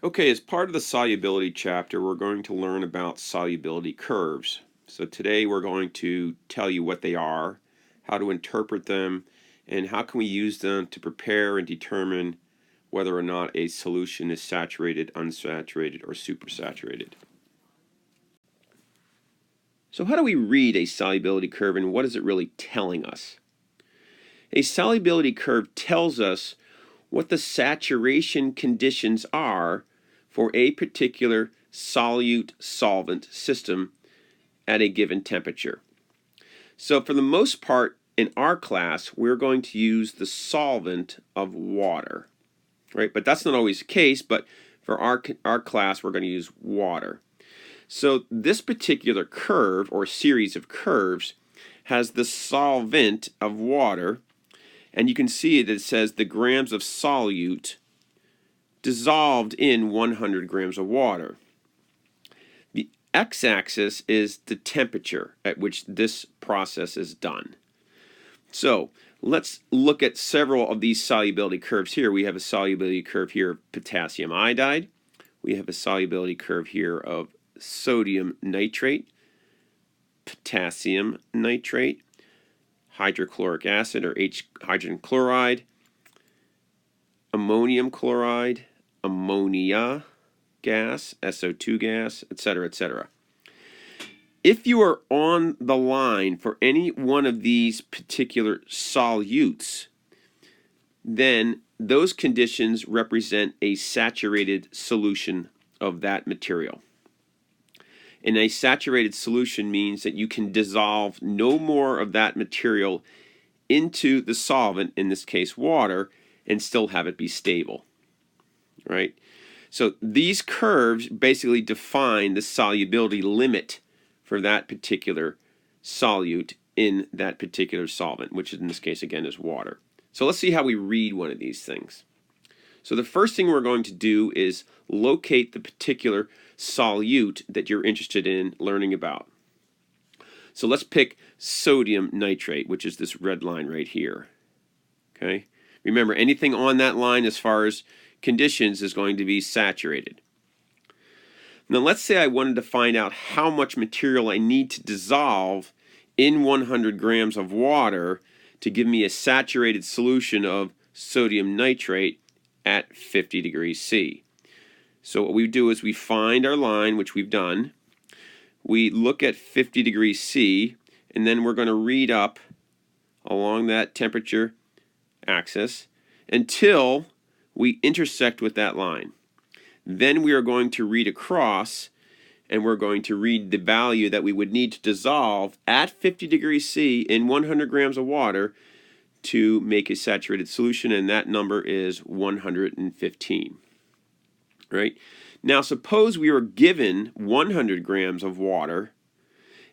Okay, as part of the solubility chapter, we're going to learn about solubility curves. So today we're going to tell you what they are, how to interpret them, and how can we use them to prepare and determine whether or not a solution is saturated, unsaturated, or supersaturated. So how do we read a solubility curve and what is it really telling us? A solubility curve tells us what the saturation conditions are for a particular solute-solvent system at a given temperature. So for the most part in our class, we're going to use the solvent of water, right? But that's not always the case, but for our class, we're going to use water. So this particular curve or series of curves has the solvent of water, and you can see that it says the grams of solute dissolved in 100 grams of water. The x-axis is the temperature at which this process is done. So let's look at several of these solubility curves here. We have a solubility curve here of potassium iodide. We have a solubility curve here of sodium nitrate, potassium nitrate, hydrochloric acid or hydrogen chloride, ammonium chloride, ammonia gas, SO2 gas, etc., etc. If you are on the line for any one of these particular solutes, then those conditions represent a saturated solution of that material. And a saturated solution means that you can dissolve no more of that material into the solvent, in this case water, and still have it be stable, right? So these curves basically define the solubility limit for that particular solute in that particular solvent, which in this case again is water. So let's see how we read one of these things. So the first thing we're going to do is locate the particular solute that you're interested in learning about. So let's pick sodium nitrate, which is this red line right here. Okay? Remember, anything on that line as far as conditions is going to be saturated. Now let's say I wanted to find out how much material I need to dissolve in 100 grams of water to give me a saturated solution of sodium nitrate at 50 degrees C. So what we do is we find our line, which we've done. We look at 50 degrees C, and then we're going to read up along that temperature axis until we intersect with that line. Then we are going to read across, and we're going to read the value that we would need to dissolve at 50 degrees C in 100 grams of water to make a saturated solution, and that number is 115. Right? Now suppose we were given 100 grams of water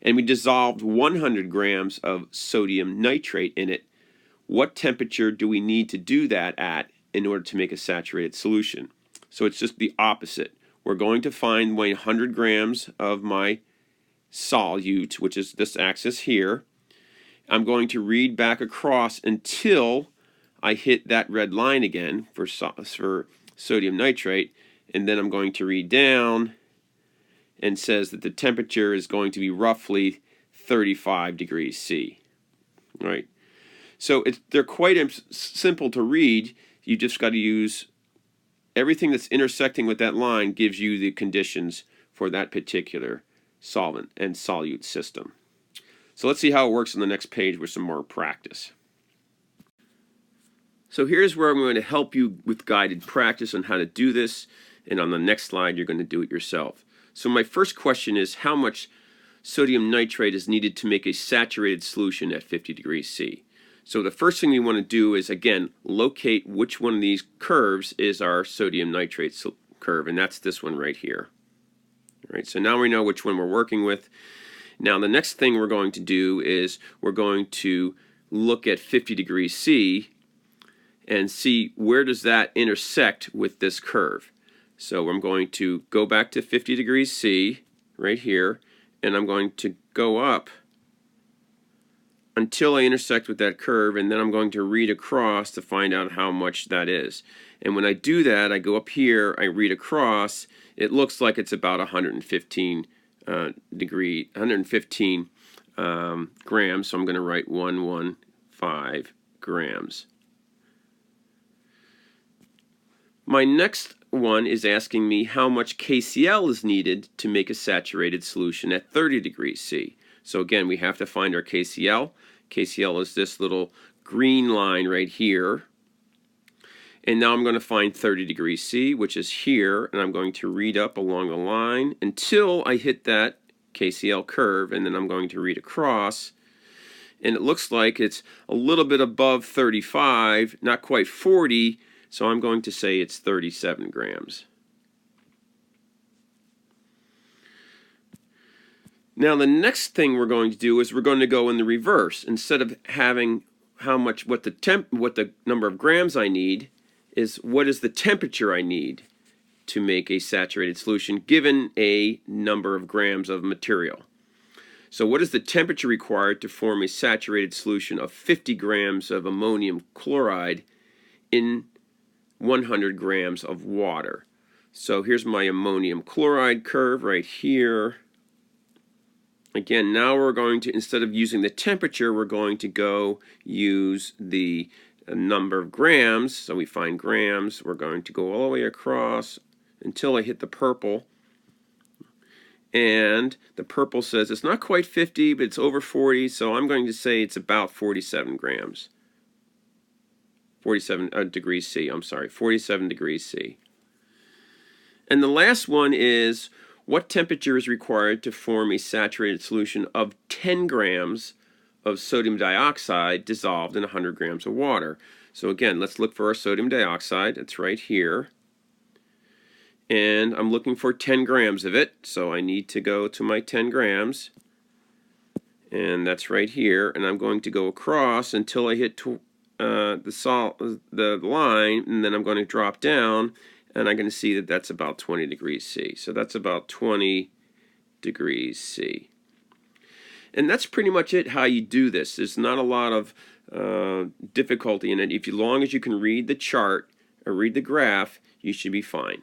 and we dissolved 100 grams of sodium nitrate in it. What temperature do we need to do that at in order to make a saturated solution? So it's just the opposite. We're going to find 100 grams of my solute, which is this axis here. I'm going to read back across until I hit that red line again for sodium nitrate, and then I'm going to read down and says that the temperature is going to be roughly 35 degrees C. Right? So they're quite simple to read. You just got to use everything that's intersecting with that line gives you the conditions for that particular solvent and solute system. So let's see how it works on the next page with some more practice. So here's where I'm going to help you with guided practice on how to do this, and on the next slide you're going to do it yourself. So my first question is, how much sodium nitrate is needed to make a saturated solution at 50 degrees C? So the first thing we want to do is, again, locate which one of these curves is our sodium nitrate curve, and that's this one right here. All right, so now we know which one we're working with. Now the next thing we're going to do is we're going to look at 50 degrees C and see where does that intersect with this curve. So I'm going to go back to 50 degrees C right here, and I'm going to go up until I intersect with that curve, and then I'm going to read across to find out how much that is. And when I do that, I go up here, I read across, it looks like it's about 115 grams, so I'm going to write 115 grams. My next one is asking me how much KCl is needed to make a saturated solution at 30 degrees C. So again, we have to find our KCl. KCl is this little green line right here. And now I'm going to find 30 degrees C, which is here, and I'm going to read up along the line until I hit that KCl curve, and then I'm going to read across. And it looks like it's a little bit above 35, not quite 40, so I'm going to say it's 37 grams. Now the next thing we're going to do is we're going to go in the reverse. Instead of having what the number of grams I need, is what is the temperature I need to make a saturated solution given a number of grams of material. So what is the temperature required to form a saturated solution of 50 grams of ammonium chloride in 100 grams of water? So here's my ammonium chloride curve right here. Again, now we're going to, instead of using the temperature, we're going to go use the number of grams. So we find grams. We're going to go all the way across until I hit the purple. And the purple says it's not quite 50, but it's over 40. So I'm going to say it's about 47 grams. 47 degrees C, I'm sorry, 47 degrees C. And the last one is, what temperature is required to form a saturated solution of 10 grams of sodium dioxide dissolved in 100 grams of water? So again, let's look for our sodium dioxide. It's right here. And I'm looking for 10 grams of it, so I need to go to my 10 grams. And that's right here. And I'm going to go across until I hit the line, and then I'm going to drop down, and I'm going to see that that's about 20 degrees C. So that's about 20 degrees C. And that's pretty much it, how you do this. There's not a lot of difficulty in it. As long as you can read the chart or read the graph, you should be fine.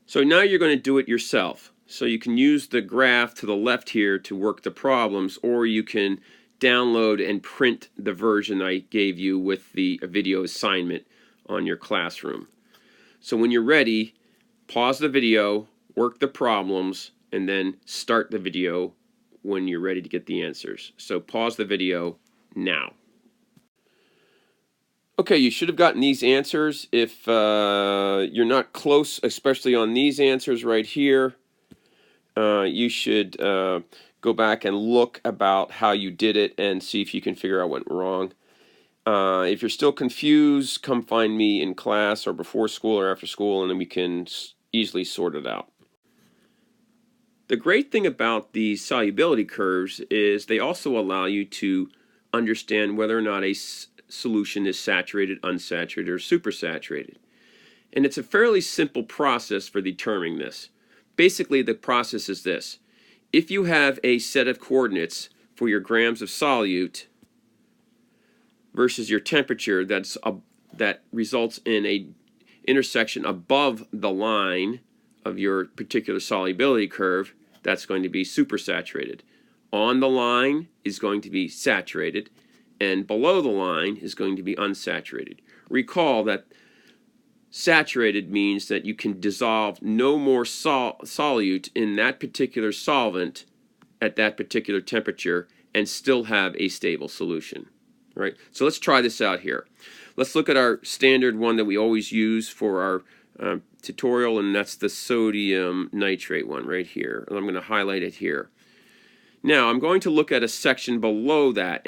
So now you're going to do it yourself. So you can use the graph to the left here to work the problems, or you can download and print the version I gave you with the video assignment on your classroom. So when you're ready, pause the video, work the problems, and then start the video when you're ready to get the answers. So pause the video now. Okay, you should have gotten these answers. If you're not close, especially on these answers right here, you should go back and look about how you did it and see if you can figure out what went wrong. If you're still confused, come find me in class or before school or after school, and then we can easily sort it out. The great thing about these solubility curves is they also allow you to understand whether or not a solution is saturated, unsaturated, or supersaturated. And it's a fairly simple process for determining this. Basically, the process is this. If you have a set of coordinates for your grams of solute versus your temperature that results in a intersection above the line of your particular solubility curve, that's going to be supersaturated. On the line is going to be saturated, and below the line is going to be unsaturated. Recall that saturated means that you can dissolve no more solute in that particular solvent at that particular temperature and still have a stable solution. Right? So let's try this out here. Let's look at our standard one that we always use for our tutorial, and that's the sodium nitrate one right here. And I'm going to highlight it here. Now I'm going to look at a section below that.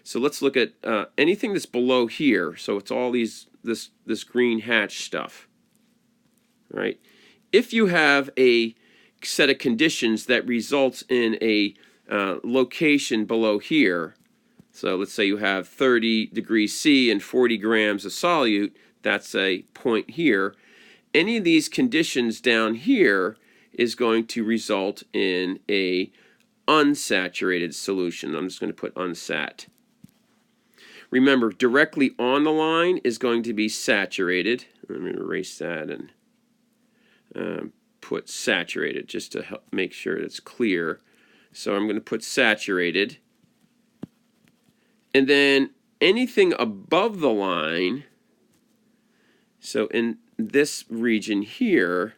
So let's look at anything that's below here. So it's all this green hatch stuff, right? If you have a set of conditions that results in a location below here So let's say you have 30 degrees C and 40 grams of solute. That's a point here. Any of these conditions down here is going to result in a unsaturated solution. I'm just going to put unsat. Remember, directly on the line is going to be saturated. I'm going to erase that and put saturated just to help make sure it's clear. So I'm going to put saturated. And then anything above the line, so in this region here,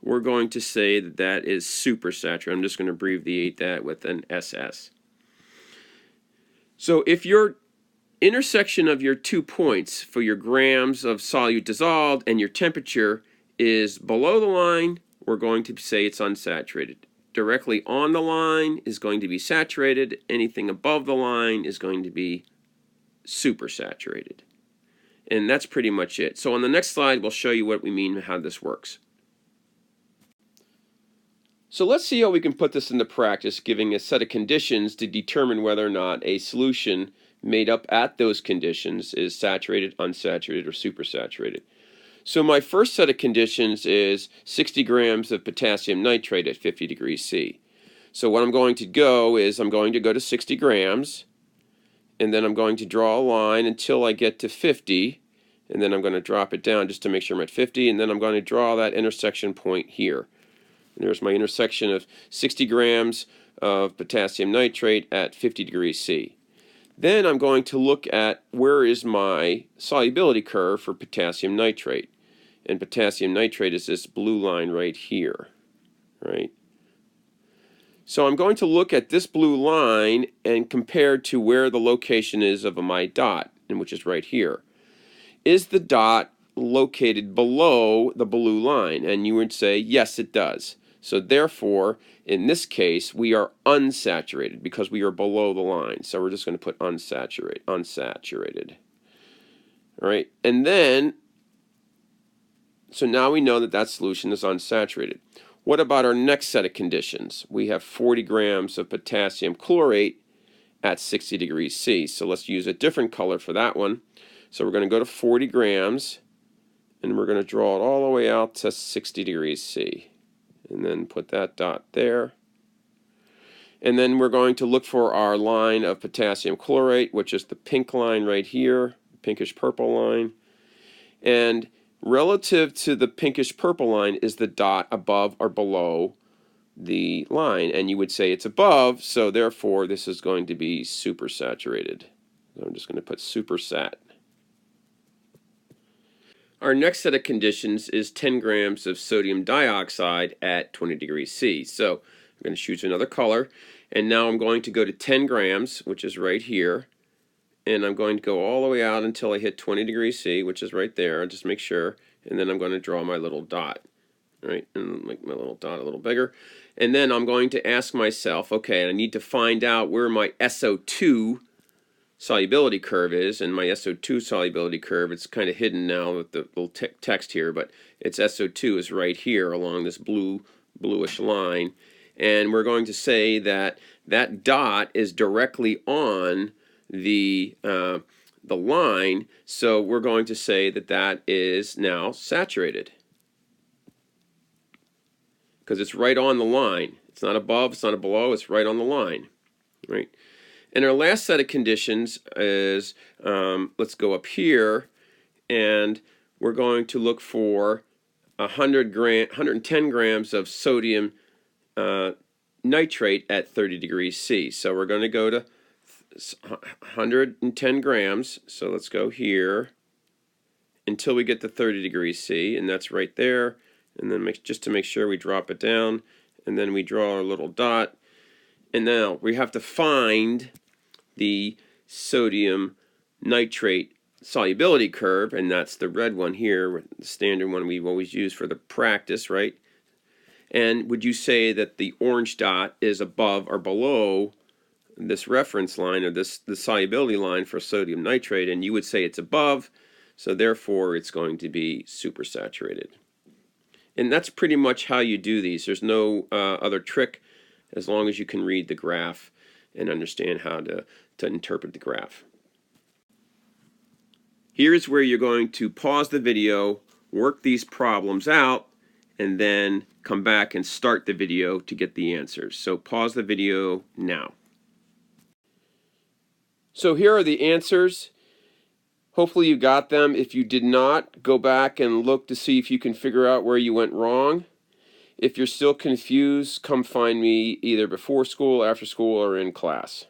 we're going to say that that is supersaturated. I'm just going to abbreviate that with an SS. So if your intersection of your 2 points for your grams of solute dissolved and your temperature is below the line, we're going to say it's unsaturated. Directly on the line is going to be saturated. Anything above the line is going to be supersaturated. And that's pretty much it. So on the next slide, we'll show you what we mean and how this works. So let's see how we can put this into practice, giving a set of conditions to determine whether or not a solution made up at those conditions is saturated, unsaturated, or supersaturated. So my first set of conditions is 60 grams of potassium nitrate at 50 degrees C. So what I'm going to go is I'm going to go to 60 grams, and then I'm going to draw a line until I get to 50, and then I'm going to drop it down just to make sure I'm at 50, and then I'm going to draw that intersection point here. And there's my intersection of 60 grams of potassium nitrate at 50 degrees C. Then I'm going to look at where is my solubility curve for potassium nitrate. And potassium nitrate is this blue line right here, right? So I'm going to look at this blue line and compare to where the location is of my dot, and which is right here. Is the dot located below the blue line? And you would say, yes, it does. So therefore, in this case, we are unsaturated because we are below the line. So we're just going to put unsaturated. All right, and then, so now we know that that solution is unsaturated. What about our next set of conditions? We have 40 grams of potassium chlorate at 60 degrees C. So let's use a different color for that one. So we're going to go to 40 grams, and we're going to draw it all the way out to 60 degrees C. And then put that dot there. And then we're going to look for our line of potassium chlorate, which is the pink line right here, pinkish purple line. And relative to the pinkish purple line is the dot above or below the line. And you would say it's above, so therefore this is going to be supersaturated. So I'm just going to put supersat. Our next set of conditions is 10 grams of sodium dioxide at 20 degrees C. So I'm going to choose another color, and now I'm going to go to 10 grams, which is right here, and I'm going to go all the way out until I hit 20 degrees C, which is right there. Just make sure, and then I'm going to draw my little dot, right, and make my little dot a little bigger. And then I'm going to ask myself, okay, I need to find out where my SO2 solubility curve is, and my SO2 solubility curve, it's kind of hidden now with the little text here, but its SO2 is right here along this bluish line, and we're going to say that that dot is directly on the line, so we're going to say that that is now saturated because it's right on the line. It's not above, it's not below, it's right on the line, right? And our last set of conditions is, let's go up here, and we're going to look for 110 grams of sodium nitrate at 30 degrees C. So we're going to go to 110 grams, so let's go here until we get to 30 degrees C, and that's right there. And then just to make sure we drop it down, and then we draw our little dot. And now we have to find the sodium nitrate solubility curve, and that's the red one here, the standard one we've always used for the practice, right? And would you say that the orange dot is above or below this reference line, or the solubility line for sodium nitrate? And you would say it's above, so therefore it's going to be supersaturated. And that's pretty much how you do these. There's no other trick, as long as you can read the graph and understand how to to interpret the graph. Here's where you're going to pause the video, work these problems out, and then come back and start the video to get the answers. So pause the video now. So here are the answers. Hopefully you got them. If you did not, go back and look to see if you can figure out where you went wrong. If you're still confused, come find me either before school, after school, or in class.